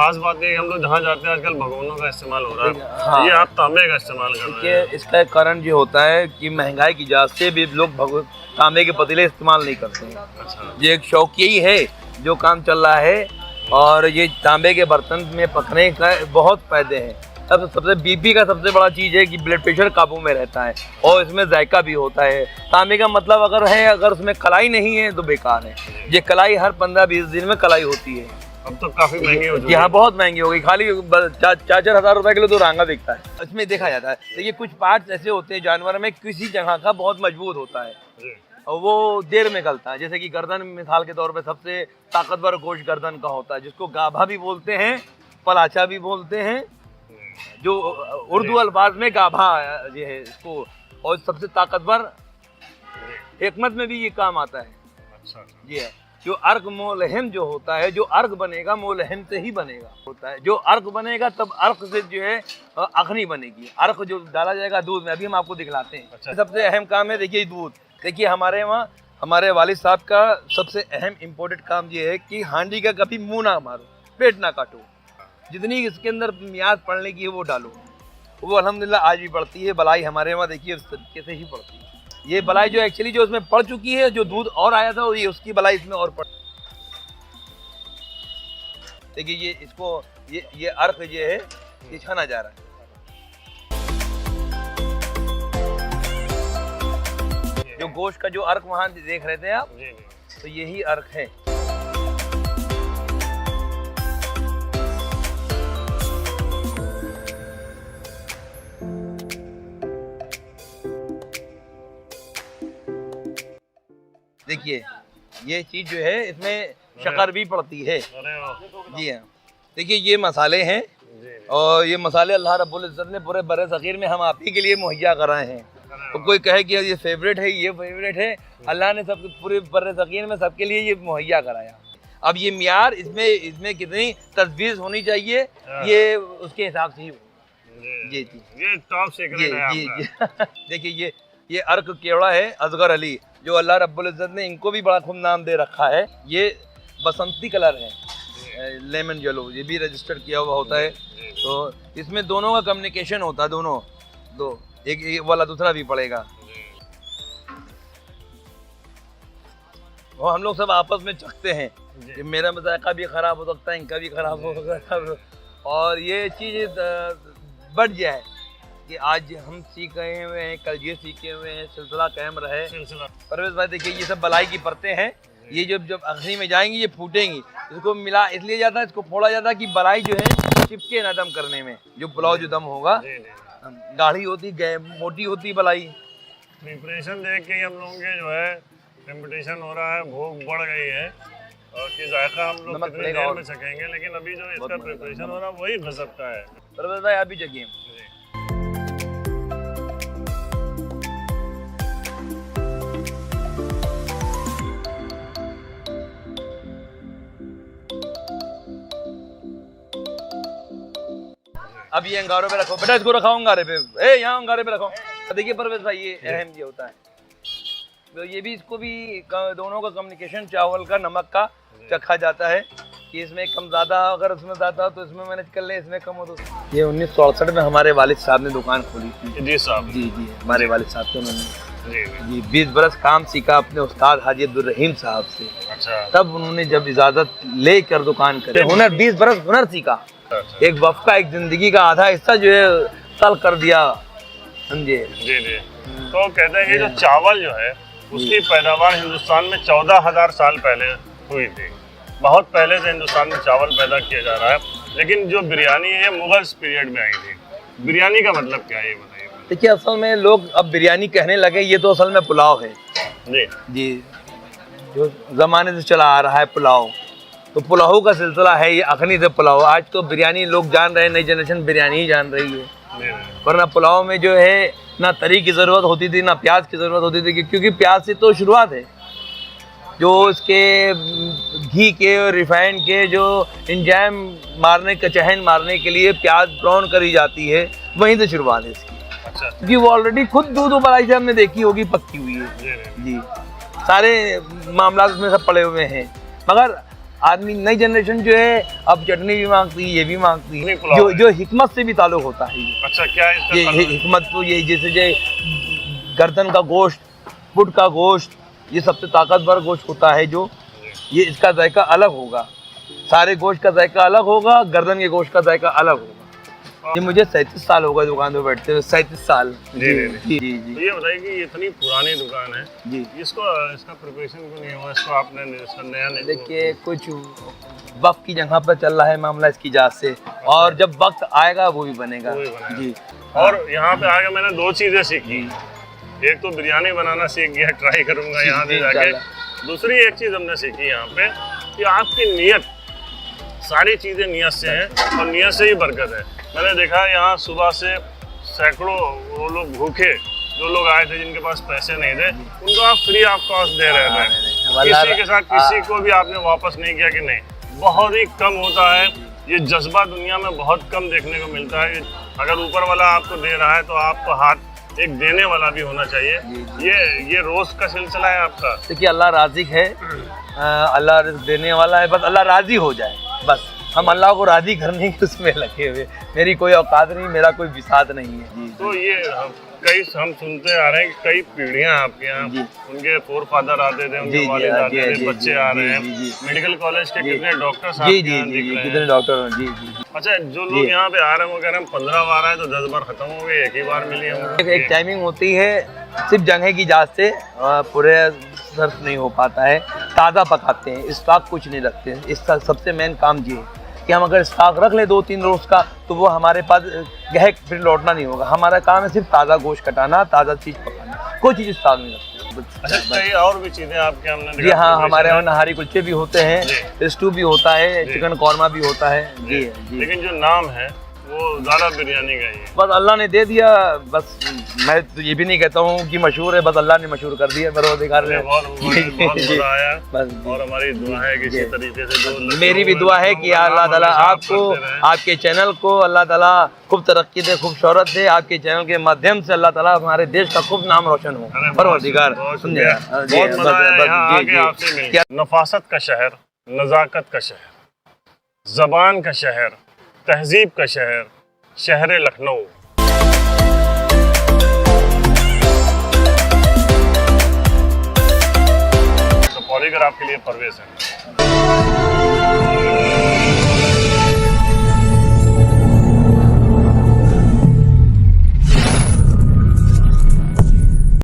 खास बात है कि हम लोग जहाँ जाते हैं आजकल भगोनों का इस्तेमाल हो रहा है। हाँ। ये आप तांबे का इस्तेमाल कर रहे हैं। इसका कारण ये होता है कि महंगाई की वजह से भी लोग तांबे के पतीले इस्तेमाल नहीं करते हैं। अच्छा। ये एक शौक यही है जो काम चल रहा है। और ये तांबे के बर्तन में पकने का बहुत फायदे हैं। अब सबसे बीपी का सबसे बड़ा चीज़ है कि ब्लड प्रेशर काबू में रहता है और इसमें जायका भी होता है। तांबे का मतलब अगर उसमें कलाई नहीं है तो बेकार है। ये कलाई हर 15-20 दिन में कलाई होती है। अब तो काफी महंगी हो चुकी है। यहाँ बहुत महंगी हो गई, खाली 4-4 हज़ार रुपए किलो तो रांगा बिकता है। इसमें देखा जाता है तो ये कुछ पार्ट्स ऐसे होते हैं जानवर में किसी जगह का बहुत मजबूत होता है और वो देर में गलता है। जैसे कि गर्दन मिसाल के तौर पे सबसे ताकतवर गोश्त गर्दन का होता है, जिसको गाभा भी बोलते हैं, पलाचा भी बोलते हैं, जो उर्दू अल्फाज में गाभा ये है इसको। और सबसे ताकतवर हिकमत में भी ये काम आता है। अच्छा। ये है जो अर्क मोलहम जो होता है, जो अर्क बनेगा मोलहम से ही बनेगा होता है। जो अर्क बनेगा तब अर्क से जो है अखनी बनेगी। अर्क जो डाला जाएगा दूध में, अभी हम आपको दिखलाते हैं। अच्छा। सबसे अहम काम है देखिए दूध। देखिए हमारे वहाँ हमारे वालिद साहब का सबसे अहम इम्पोर्टेंट काम ये है कि हांडी का कभी मुंह ना मारो, पेट ना काटो। जितनी इसके अंदर मियाद पड़ने की है वो डालो। वो अल्हम्दुलिल्लाह आज भी पड़ती है। बलाई हमारे वहाँ देखिए इस तरीके से ही पड़ती है। ये बलाई जो एक्चुअली जो उसमें पड़ चुकी है, जो दूध और आया था ये उसकी बलाई इसमें और पड़। देखिए ये इसको ये अर्क ये है, ये छाना जा रहा है। जो गोश्त का जो अर्क वहाँ देख रहे थे आप, तो यही अर्क है। देखिए ये चीज जो है इसमें शक्कर भी पड़ती है। जी हाँ। देखिए ये मसाले हैं और ये मसाले अल्लाह रब्बुल इज़्ज़त ने पूरे बरे सग़ीर में हम आप ही के लिए मुहैया कराए हैं। तो कोई कहे कि ये फेवरेट है, ये फेवरेट है, अल्लाह ने सब पूरे बरे सग़ीर में सबके लिए ये मुहैया कराया। अब ये मियार इसमें कितनी तजवीज़ होनी चाहिए ये उसके हिसाब से ही जी जी ये टॉप सीक्रेट है आपका। देखिए ये अर्क केवड़ा है असगर अली, जो अल्लाह रब्बुल इज़्ज़त ने इनको भी बड़ा खूब नाम दे रखा है। ये बसंती कलर है, लेमन येलो, ये भी रजिस्टर्ड किया हुआ होता है। तो इसमें दोनों का कम्युनिकेशन होता है, दोनों दो एक वाला दूसरा भी पड़ेगा। और हम लोग सब आपस में चखते हैं कि मेरा मजाका भी ख़राब हो सकता है, इनका भी ख़राब हो सकता है। और ये चीज़ बढ़ गया है कि आज हम सीख रहे हुए हैं, कल ये सीखे हुए हैं, सिलसिला कायम रहे। परवेज़ भाई देखिए ये सब बलाई की परतें हैं। ये जब अखनी में जाएंगी ये फूटेंगी। इसको मिला इसलिए जाता है, इसको फोड़ा जाता है कि बलाई जो है चिपके ना दम करने में। जो पुलाव जो दम होगा गाढ़ी होती, मोटी होती बलाई। प्रिपरेशन देख के हम लोगों के जो है कंपटीशन हो रहा है, भूख बढ़ गई है और कि जायका हम लोग कितनी देर में चखेंगे। लेकिन अभी जो इसका प्रिपरेशन हो रहा है वही गजब का है। परवेज़ भाई आप भी जगिए। अब ये अंगारों पे रखो बेटा, इसको रखाओ अंगारे पे। यहाँ अंगारे पे रखो। देखिए परवेज़ भाई ये अहम ये होता है। तो ये भी इसको भी दोनों का कम्युनिकेशन चावल का नमक का चखा जाता है कि इसमें कम ज़्यादा, अगर उसमें ज़्यादा हो तो इसमें मैनेज कर ले, इसमें कम हो तो। ये 1967 में हमारे वालिद साहब ने दुकान खोली थी। जी साहब। जी हमारे वालिद साहब थे, उन्होंने जी 20 बरस काम सीखा अपने उस्ताद हाजी अब्दुल रहीम साहब से। अच्छा। तब उन्होंने जब इजाज़त लेकर दुकान करे, हुनर 20 बरस हुनर सीखा। एक वक्त का एक जिंदगी का आधा हिस्सा जो है तल कर दिया, समझे। जी। तो कहते हैं कि जो चावल जो है उसकी पैदावार हिंदुस्तान में 14,000 साल पहले हुई थी। बहुत पहले से हिंदुस्तान में चावल पैदा किया जा रहा है। लेकिन जो बिरयानी है मुगल पीरियड में आई थी। बिरयानी का मतलब क्या है ये बताइए। देखिए असल में लोग अब बिरयानी कहने लगे, ये तो असल में पुलाव है। जी जो ज़माने से चला आ रहा है पुलाव, तो पुलाव का सिलसिला है ये अखनी से पुलाव। आज तो बिरयानी लोग जान रहे हैं, नई जनरेशन बिरयानी ही जान रही है। वरना पुलाव में जो है ना तरी की ज़रूरत होती थी, ना प्याज की ज़रूरत होती थी, क्योंकि प्याज से तो शुरुआत है। जो इसके घी के और रिफाइंड के जो इंजाइम मारने का चहन मारने के लिए प्याज ब्राउन करी जाती है, वहीं से शुरुआत है इसकी। अच्छा। क्योंकि वो ऑलरेडी खुद दूध उबलाई से हमने देखी होगी, पक्की हुई है। जी सारे मामला उसमें सब पड़े हुए हैं। मगर आदमी नई जनरेशन जो है अब चटनी भी मांगती है, ये भी मांगती है, नहीं, पुलाव जो है। जो हिकमत से भी ताल्लुक होता है ये। अच्छा, क्या है इसका ये खाना? हिकमत तो ये जैसे जे गर्दन का गोश्त, पुट का गोश्त, ये सबसे ताकतवर गोश्त होता है जो, ये इसका जायका अलग होगा, सारे गोश्त का जायका अलग होगा, गर्दन के गोश्त का जायका अलग होगा। ये मुझे 37 साल हो गए दुकान पे बैठते हुए, 37 साल। जी जी जी जी तो जी ये बताइए कि ये इतनी पुरानी दुकान है, जी। इसको इसका प्रिपरेशन क्यों नहीं हुआ? इसको आपने इसका नया नहीं देखिए कुछ वक्त की जगह पर चल रहा है मामला इसकी जात से, और जब वक्त आएगा वो भी बनेगा। वो भी बनेगा। जी। और यहाँ पे आके मैंने 2 चीजें सीखी। एक तो बिरयानी बनाना सीख गया, ट्राई करूंगा यहाँ पे जी, जाके। इंशाल्लाह। दूसरी एक चीज हमने सीखी यहाँ पे कि आपकी नीयत, सारी चीजें नीयत से हैं और नीयत से ही बरकत है। मैंने देखा यहाँ सुबह से सैकड़ों वो लोग भूखे, जो लोग आए थे जिनके पास पैसे नहीं थे, उनको आप फ्री ऑफ कॉस्ट दे रहे थे। किसी के साथ किसी को भी आपने वापस नहीं किया कि नहीं। बहुत ही कम होता है ये जज्बा, दुनिया में बहुत कम देखने को मिलता है। अगर ऊपर वाला आपको दे रहा है तो आपको हाथ एक देने वाला भी होना चाहिए। ये रोज का सिलसिला है आपका? देखिए अल्लाह राज़िक है, अल्लाह रिज़्क़ देने वाला है, बस अल्लाह राज़ी हो जाए, बस हम अल्लाह को राज़ी करने की उसमें लगे हुए। मेरी कोई औकात नहीं, मेरा कोई विसात नहीं है। जी। तो ये कई हम सुनते आ रहे हैं कि कई पीढ़ियां आपके यहाँ, जी। उनके फोर फादर आते थे, उनके जी, वालिद जी, आते थे, जी, बच्चे जी, आ जी, रहे हैं। जी, जी। मेडिकल कॉलेज के जी। कितने डॉक्टर जी साहब जी यहाँ जी दिख जी रहे कितने हैं। डॉक्टर हैं। जी जी जी। अच्छा, जो लोग जी। यहाँ पे आ रहे हैं वो कह रहे हैं 15 बार आए तो 10 बार खत्म हो गए, एक ही बार मिली हम। एक टाइमिंग होती है, सिर्फ जगह की जात से पूरे सर्फ नहीं हो पाता है। ताज़ा पकाते हैं, स्टॉक कुछ नहीं रखते हैं। इसका सबसे मेन काम ये है कि हम अगर स्टॉक रख ले 2-3 रोज का तो वो हमारे पास गहक फिर लौटना नहीं होगा। हमारा काम है सिर्फ ताज़ा गोश्त कटाना, ताज़ा चीज़ पकाना, कोई चीज़ स्टॉक नहीं रखते। अच्छा, कई और भी चीजें आपके हमने जी देखा हाँ, preparation हमारे है। यहाँ नहारी कुलचे भी होते हैं, स्टू भी होता है, जी। चिकन कौरमा भी होता है। जी जी। लेकिन जो नाम है वो दारा बिरयानी का ही है। बस अल्लाह ने दे दिया, बस मैं तो ये भी नहीं कहता हूँ कि मशहूर है, बस अल्लाह ने मशहूर कर दिया परवरदिगार ने। बहुत जी। मजा आया। बस और हमारी दुआ है कि इसी तरीके से जो मेरी भी दुआ है कि अल्लाह ताला आपको, आपके चैनल को अल्लाह ताला खूब तरक्की दे, खूब शोहरत दे। आपके चैनल के माध्यम से अल्लाह ताला हमारे देश का खूब नाम रोशन हो। परवरदिगार समझे। बहुत मजा आया यहाँ आके आपसे मिलके। नफासत का शहर, नज़ाकत का शहर, ज़बान का शहर, तहजीब का शहर, शहर लखनऊ। तो पॉलीग्राफ के लिए परवेज है।